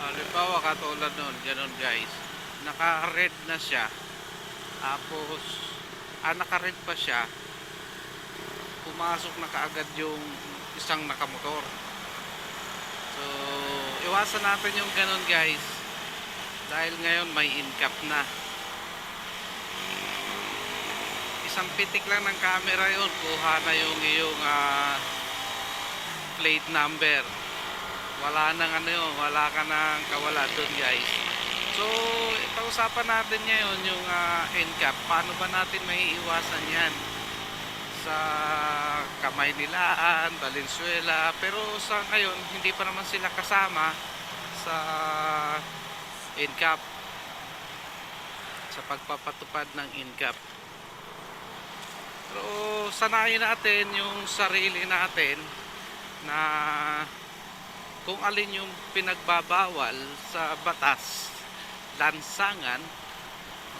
Halimbawa katulad nun, ganun guys. Naka-red na siya. Tapos, naka-red pa siya. Pumasok na kaagad yung isang nakamotor. So, iwasan natin yung ganun guys. Dahil ngayon may in-cap na. Isang pitik lang ng camera yun, kuha na yung iyong plate number. Wala nang wala ka nang kawala doon guys. So, pag-usapan natin ngayon yung NCAP. Paano ba natin maiiwasan yan sa Kamaynilaan, Valenzuela, pero sa ngayon hindi pa naman sila kasama sa NCAP, sa pagpapatupad ng NCAP. Pero sanayin natin yung sarili natin na kung alin yung pinagbabawal sa batas, lansangan,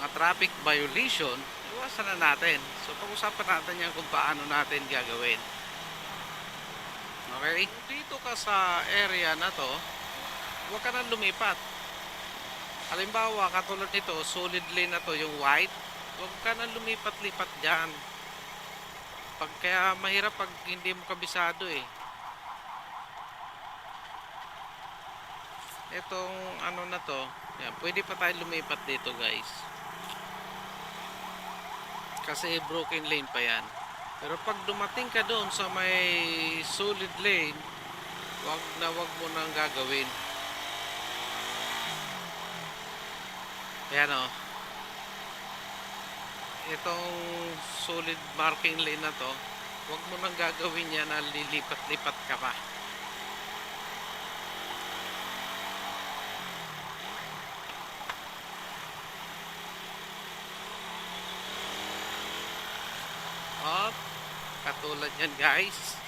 mga traffic violation, iwasan na natin. So pag-usapan natin yan kung paano natin gagawin. Okay? Dito ka sa area na to, huwag ka nang lumipat. Halimbawa, katulad nito, solid lane na to, yung white, huwag ka nang lumipat-lipat dyan. Kaya mahirap pag hindi mo kabisado eh. Itong ano na to, yan, pwede pa tayo lumipat dito guys. Kasi broken lane pa yan. Pero pag dumating ka doon sa may solid lane, wag mo nang gagawin. Ayan o. Itong solid marking lane na to, wag mo nang gagawin yan na lilipat-lipat ka pa. At katulad yan guys,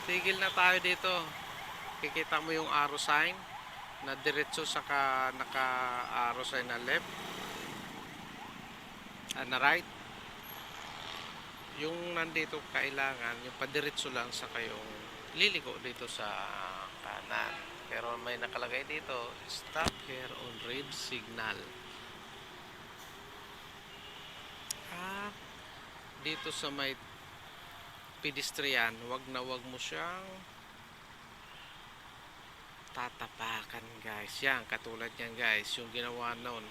tigil na tayo dito. Kikita mo yung arrow sign na diretso saka naka arrow sign na left na right. Yung nandito kailangan yung padiretso lang sa kayong liliko dito sa kanan. Pero may nakalagay dito, stop here on red signal. Dito sa may pedestrian, wag mo siyang tatapakan guys. Yan, katulad yan guys, yung ginawa noon,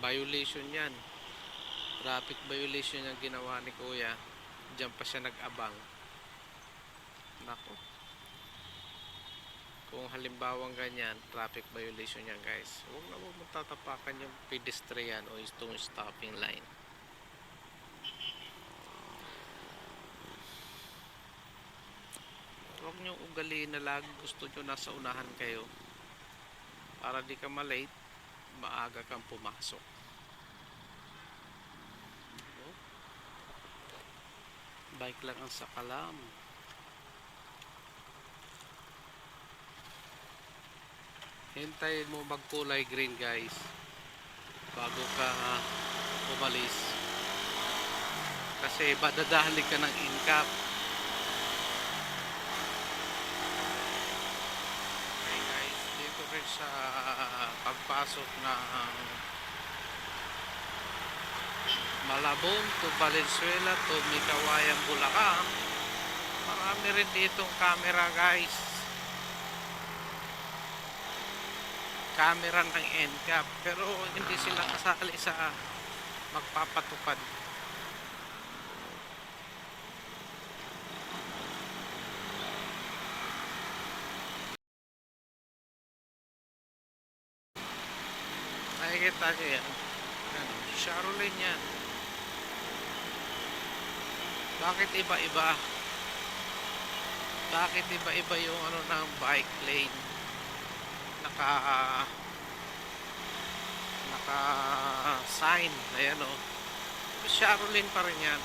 violation yan, traffic violation yung ginawa ni kuya. Diyan pa siya nag-abang. Nako, kung halimbawang ganyan, traffic violation yan guys. Wag mo tatapakan yung pedestrian o itong stopping line. Huwag nyo ugaliin na lagi gusto nyo nasa unahan kayo para di ka malate, maaga kang pumasok. Bike lang ang sakalam. Hintayin mo magkulay green guys bago ka umalis, kasi badadali ka ng NCAP. Sa pagpasok ng Malabon to Valenzuela to Mikawayan, Bulacan, marami rin ditong camera guys, camera ng NCAP, pero hindi sila kasali sa magpapatupad. Nakikita nyo yan, Charolin yan. Bakit iba-iba? Bakit iba-iba yung ano ng bike lane? Naka sign, ayan o, Charolin pa rin yan.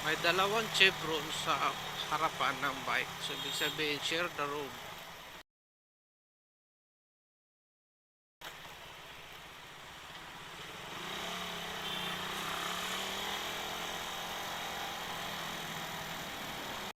May dalawang chevron sa harapan ng bike, so ibig sabihin share the road.